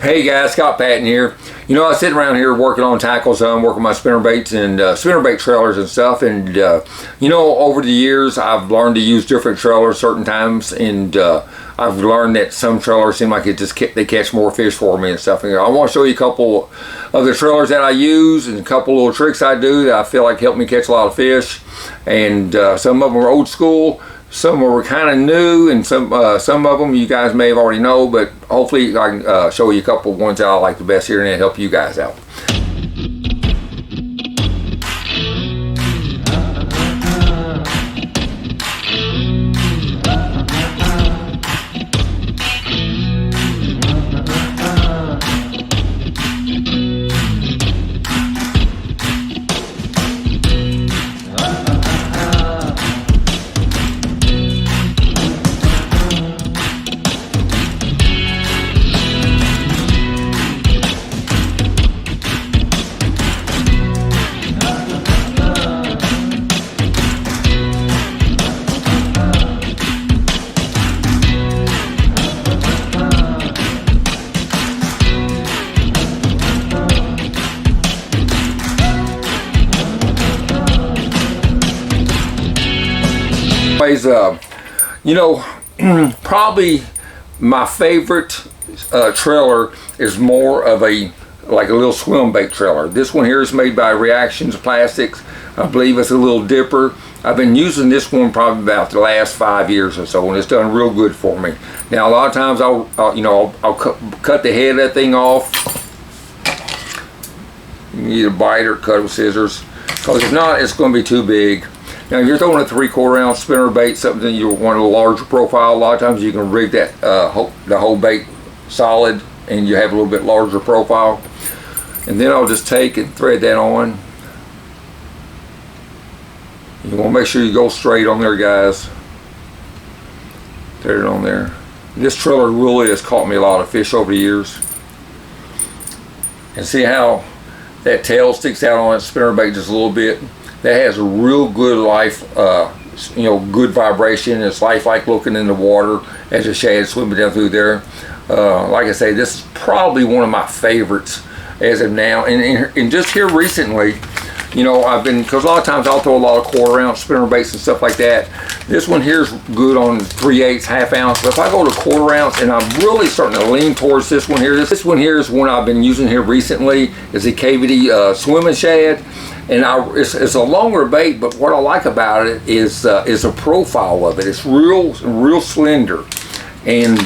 Hey guys, Scott Patton here. You know, I was sitting around here working on tackles, working my spinnerbaits and spinnerbait trailers and stuff. And you know, over the years, I've learned to use different trailers certain times, and I've learned that some trailers seem like they catch more fish for me and stuff. And I want to show you a couple of the trailers that I use and a couple little tricks I do that I feel like help me catch a lot of fish. And some of them are old school. Some were kind of new, and some of them you guys may have already know, but hopefully I can show you a couple of ones that I like the best here and help you guys out. You know, probably my favorite trailer is more of like a little swim bait trailer. This one here is made by Reactions Plastics. I believe it's a little dipper. I've been using this one probably about the last 5 years or so, and it's done real good for me. Now, a lot of times I'll cut the head of that thing off. You need a bite or cut with scissors, because if not, it's going to be too big. Now, if you're throwing a 3/4 ounce spinnerbait, something you want a larger profile, a lot of times you can rig that the whole bait solid, and you have a little bit larger profile. And then I'll just take and thread that on. You want to make sure you go straight on there, guys. Thread it on there. This trailer really has caught me a lot of fish over the years. And see how that tail sticks out on that spinnerbait just a little bit? That has a real good life, you know, good vibration. It's lifelike looking in the water as a shad swimming down through there. Like I say, this is probably one of my favorites as of now. And just here recently, you know, because a lot of times I'll throw a lot of 1/4 ounce spinnerbaits and stuff like that. This one here is good on 3/8, ½ ounce. But if I go to 1/4 ounce, and I'm really starting to lean towards this one here. This one here is one I've been using here recently. It's a KVD swimming shad. And it's a longer bait, but what I like about it is a profile of it. It's real slender. And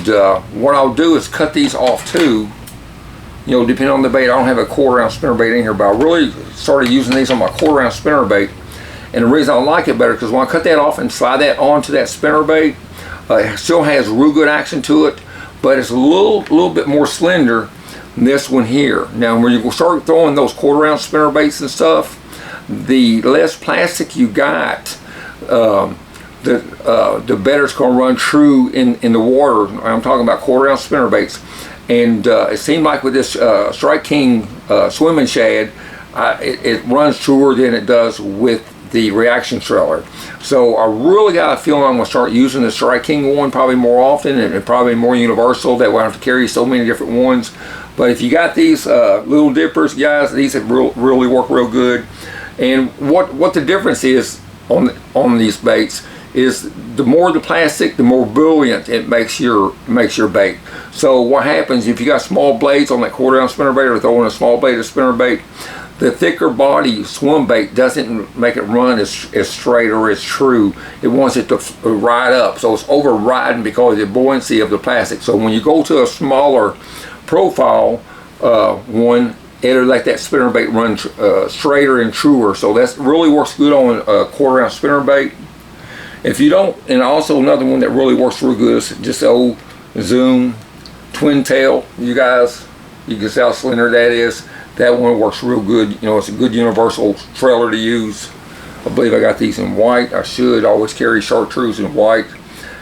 what I'll do is cut these off too. You know, depending on the bait. I don't have a 1/4 ounce spinnerbait in here, but I really started using these on my 1/4 ounce spinnerbait. And the reason I like it better, because when I cut that off and slide that onto that spinnerbait, it still has real good action to it, but it's a little bit more slender than this one here. Now, when you start throwing those 1/4 ounce spinnerbaits and stuff, the less plastic you got, the better it's going to run true in the water. I'm talking about 1/4 ounce spinnerbaits. And it seemed like with this Strike King swimming shad, it runs truer than it does with the Reaction trailer. So I really got a feeling I'm going to start using the Strike King one probably more often, and probably more universal. That way I don't have to carry so many different ones. But if you got these little dippers, guys, these have really work real good. And what the difference is on these baits is the more the plastic, the more buoyant it makes your bait. So what happens if you got small blades on that 1/4 ounce spinnerbait, or throwing a small blade of spinnerbait, the thicker body swim bait doesn't make it run as straight or as true. It wants it to ride up, so it's overriding because of the buoyancy of the plastic. So when you go to a smaller profile one, it'll let that spinnerbait run straighter and truer. So that really works good on a 1/4 ounce spinnerbait. If you don't, and also another one that really works real good is just the old Zoom twin tail. You guys, you can see how slender that is. That one works real good. You know, it's a good universal trailer to use. I believe I got these in white. I should always carry chartreuse in white.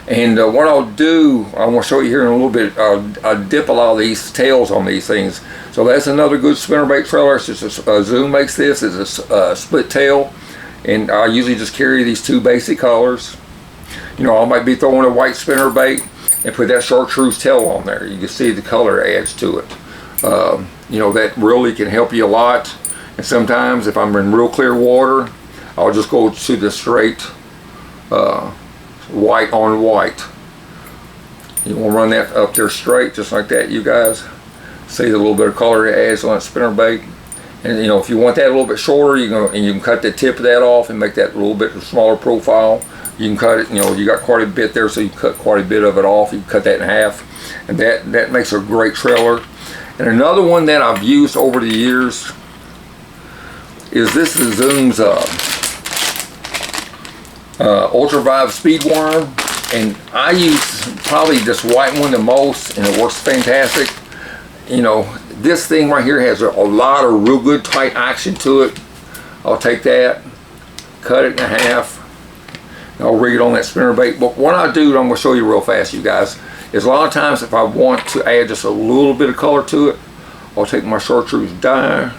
And what I'll do, I'm going to show you here in a little bit, I'll dip a lot of these tails on these things. So that's another good spinnerbait trailer. It's just Zoom makes this. It's a split tail. And I usually just carry these two basic colors. You know, I might be throwing a white spinnerbait and put that chartreuse tail on there. You can see the color adds to it. You know, that really can help you a lot. And sometimes if I'm in real clear water, I'll just go to the straight white on white. You want to run that up there straight, just like that, you guys. See the little bit of color it adds on that spinnerbait. And you know, if you want that a little bit shorter, you can cut the tip of that off and make that a little bit smaller profile. You can cut it, you know, you got quite a bit there, so you cut quite a bit of it off. You can cut that in half, and that makes a great trailer. And another one that I've used over the years is this is Zoom's Ultravive Speed Worm, and I use probably this white one the most, and it works fantastic. You know, this thing right here has a lot of real good tight action to it. I'll take that, cut it in half, and I'll rig it on that spinnerbait. But what I do, I'm going to show you real fast, you guys, is a lot of times if I want to add just a little bit of color to it, I'll take my chartreuse dye,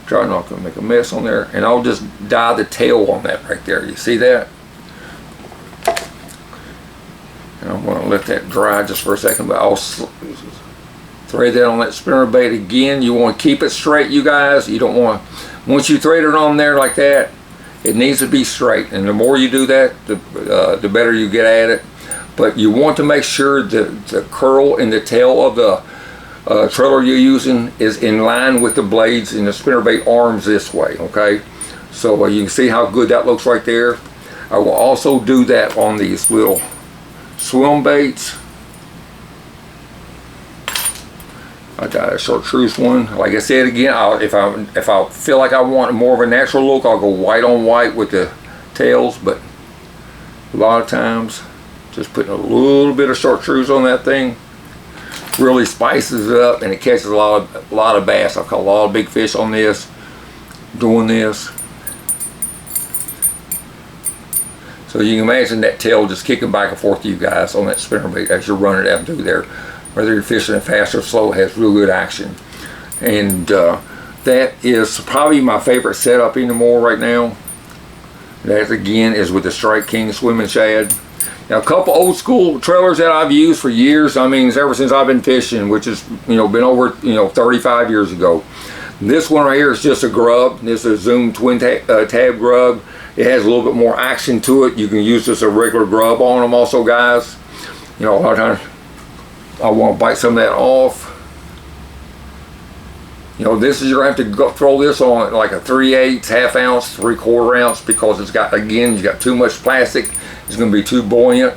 try not to make a mess on there, and I'll just dye the tail on that right there. You see that? And I'm going to let that dry just for a second, but I'll thread that on that spinnerbait again. You want to keep it straight, you guys. You don't want, once you thread it on there like that, it needs to be straight, and the more you do that, the better you get at it. But you want to make sure that the curl in the tail of the trailer you're using is in line with the blades in the spinnerbait arms this way, okay? So you can see how good that looks right there. I will also do that on these little swim baits. I got a chartreuse one. Like I said again, if I feel like I want more of a natural look, I'll go white on white with the tails. But a lot of times, just putting a little bit of chartreuse on that thing really spices it up, and it catches a lot of bass. I've caught a lot of big fish on this, doing this. So you can imagine that tail just kicking back and forth to you guys on that spinnerbait as you're running down through there. Whether you're fishing it fast or slow, it has real good action. And that is probably my favorite setup anymore right now. That again is with the Strike King Swimming Shad. Now, a couple old school trailers that I've used for years. I mean, ever since I've been fishing, which has been over 35 years ago. This one right here is just a grub. This is a Zoom twin tab grub. It has a little bit more action to it. You can use just a regular grub on them also, guys. You know, a lot of times I want to bite some of that off. You know, this is, you're going to have to go throw this on like a 3/8, half ounce, 3/4 ounce, because it's got, again, you got too much plastic. It's going to be too buoyant.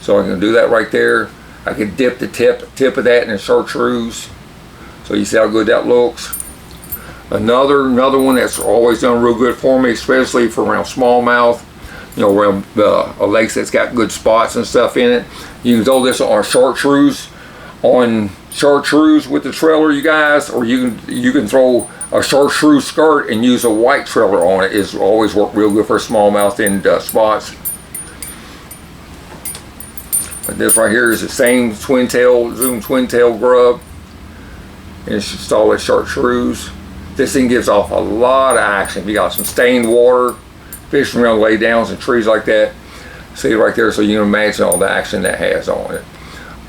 So I'm going to do that right there. I can dip the tip of that in the chartreuse. So you see how good that looks. Another one that's always done real good for me, especially for around smallmouth, you know, around a lake that's got good spots and stuff in it. You can throw this on chartreuse with the trailer, you guys, or you can throw a chartreuse skirt and use a white trailer on it. It's always worked real good for smallmouth and spots. But this right here is the same Zoom twin tail grub, and it's just all that chartreuse. This thing gives off a lot of action. If you got some stained water, fishing around laydowns and trees like that, see it right there, so you can imagine all the action that has on it.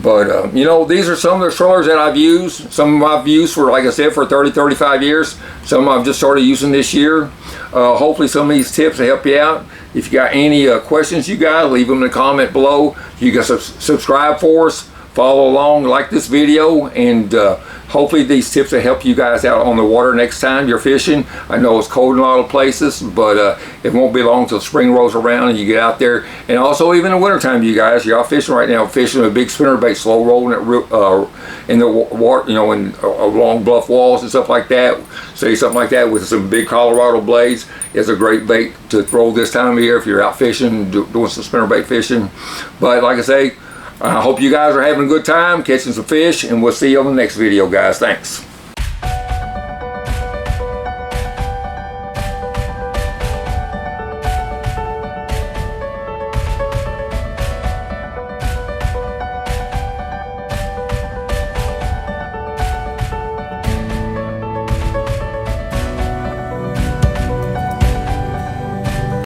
But you know, these are some of the trailers that I've used. Some of them I've used for, like I said, for 30-35 years. Some I've just started using this year. Hopefully some of these tips will help you out. If you got any questions, you guys, leave them in the comment below. You can subscribe for us, follow along, like this video, and hopefully these tips will help you guys out on the water next time you're fishing. I know it's cold in a lot of places, but it won't be long till spring rolls around and you get out there. And also even in the wintertime, you guys, you're out fishing right now, fishing with big spinnerbait, slow rolling it in the water, you know, in along bluff walls and stuff like that. Say something like that with some big Colorado blades. It's a great bait to throw this time of year if you're out fishing, doing some spinnerbait fishing. But like I say, I hope you guys are having a good time catching some fish, and we'll see you on the next video, guys. Thanks.